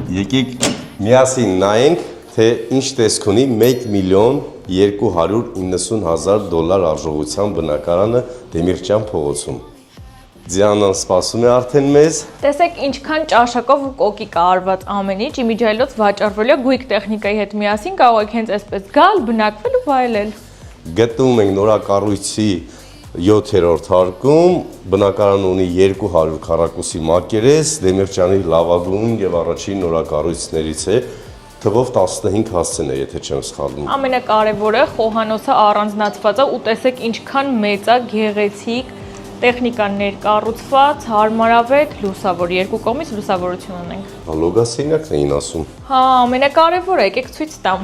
Եկեք միասին նայենք, թե ինչ տեսք ունի 1.290.000 արժողության բնակարանը Դեմիրճյան փողոցում։ Ձիանան սպասում է արդեն մեզ։ Տեսեք ինչքան ճաշակով ու կոկիկ է արված ամեն ինչ, իմիջիայլոց վաճառվել է գույք տեխնիկայի հետ միասին, կարող եք հենց այսպես գալ, բնակվել ու վայելել։ Գտնվում ենք նորակառույցի 7-րդ հարկում, բնակարանը ունի 200 քառակուսի մակերես, Դեմիրճյանի լավագույն եւ առաջին նորակառույցներից է, թվով 15 հասցեն է, եթե չեմ սխալվում։ Ամենակարևորը խոհանոցը առանձնացված է ու տեսեք ինչքան մեծ է, գեղեցիկ, տեխնիկան ներկառուցված, հարմարավետ, լուսավոր, երկու կողմից լուսավորություն ունենք։ Լոգասենյակն էին ասում։ Հա, ամենակարևորը, եկեք ցույց տամ։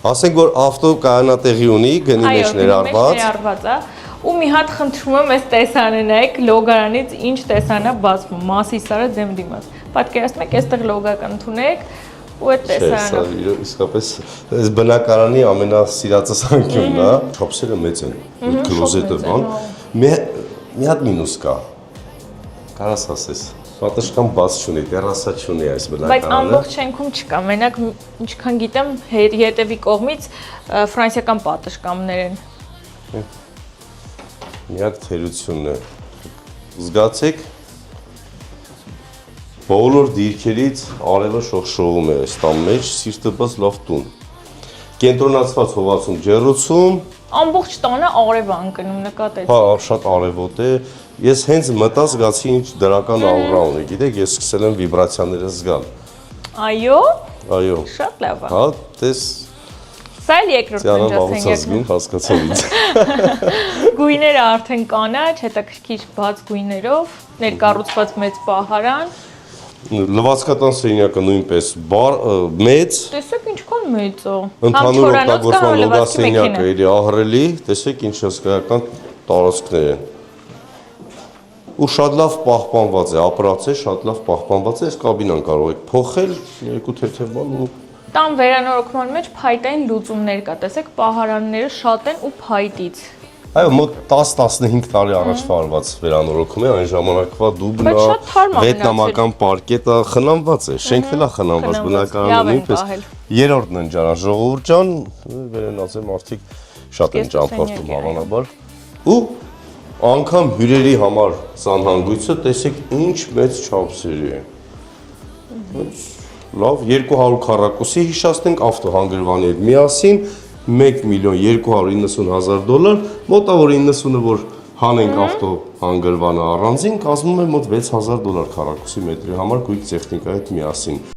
Ասենք որ ավտո կայանատեղի ունի, գնի մեջ ներառված է։ Ու մի հատ խնդրում եմ այս տեսանը նայեք, լոգարանից ինչ տեսանա բացվում, Մասիսարը դեմ դիմաց։ Պատկերացնում եք, այստեղ լոգական ընդունեք ու այդ տեսանը։ Իսկապես այս բնակարանի ամենասիրածս անկյունն է, չափսերը մեծ են, կլոզետը բան։ Մի հատ մինուս կա։ Կարաս ասես, պատշգամբ բաց չունի, տերասա չունի այս բնակարանը։ Բայց ամբողջ շենքում չկա, մենակ ինչքան գիտեմ, հետևի կողմից ֆրանսիական պատշգամբներ են։ Միակ թերությունն է, զգացեք, բոլոր դիրքերից արևը շողշողում է այս տան մեջ, սիրտը բաց լավ տուն։ Կենտրոնացված հովացում ջեռուցում։ Ամբողջ տանը արև անկնում, նկատեցիք։ Հա, շատ արևոտ է։ Ես հենց մտա զգացի ինչ դրական աուրա ունի, գիտեք, ես սկսել եմ վիբրացիաները զգալ։ Այո։ Այո։ Շատ լավ է։ Հա, տես Սա էլ երկրորդ ննջասենյակն է։ Հասկացավ ինձ։ Գույները արդեն կանաչ, հետաքրքիր բաց գույներով, ներկառուցված մեծ պահարան։ Լվացկատան սենյակը նույնպես մեծ։ Տեսեք ինչքան մեծ է։ Ընդհանուր օգտագործման լոգասենյակը էլի ահռելի, տեսեք ինչ հսկայական տարածքներ են։ Ու շատ լավ պահպանված է, ապրած է, շատ լավ պահպանված է, այս կաբինան կարող եք փոխել, երկու թեթև բան ու Տան վերանորոգման մեջ փայտային լուծումներ կա, տեսեք պահարանները շատ են ու փայտից։ Այո, մոտ 10-15 տարի առաջվա արված վերանորոգում է, այն ժամանակվա դուբնա, վիետնամական պարկետը խնամված է, շենքն էլ է խնամված, բնակարանը նույնպես երրորդ ննջարան, ժողովուրդ ջան, վերենացել մարդիկ շատ են ճամփորդում հավանաբար։ Ու անգամ հյուրերի համար սանհանգույցը տեսեք ինչ մեծ չափսերի է։ Լավ, 200 քառակուսի հիշացնենք ավտոհանգրվանի հետ միասին 1.290.000 մոտավոր 90-ը որ հանենք ավտոհանգրվանը առանձին կազմում է մոտ $6,000 քառակուսի մետրի համար գույք տեխնիկայի հետ միասին։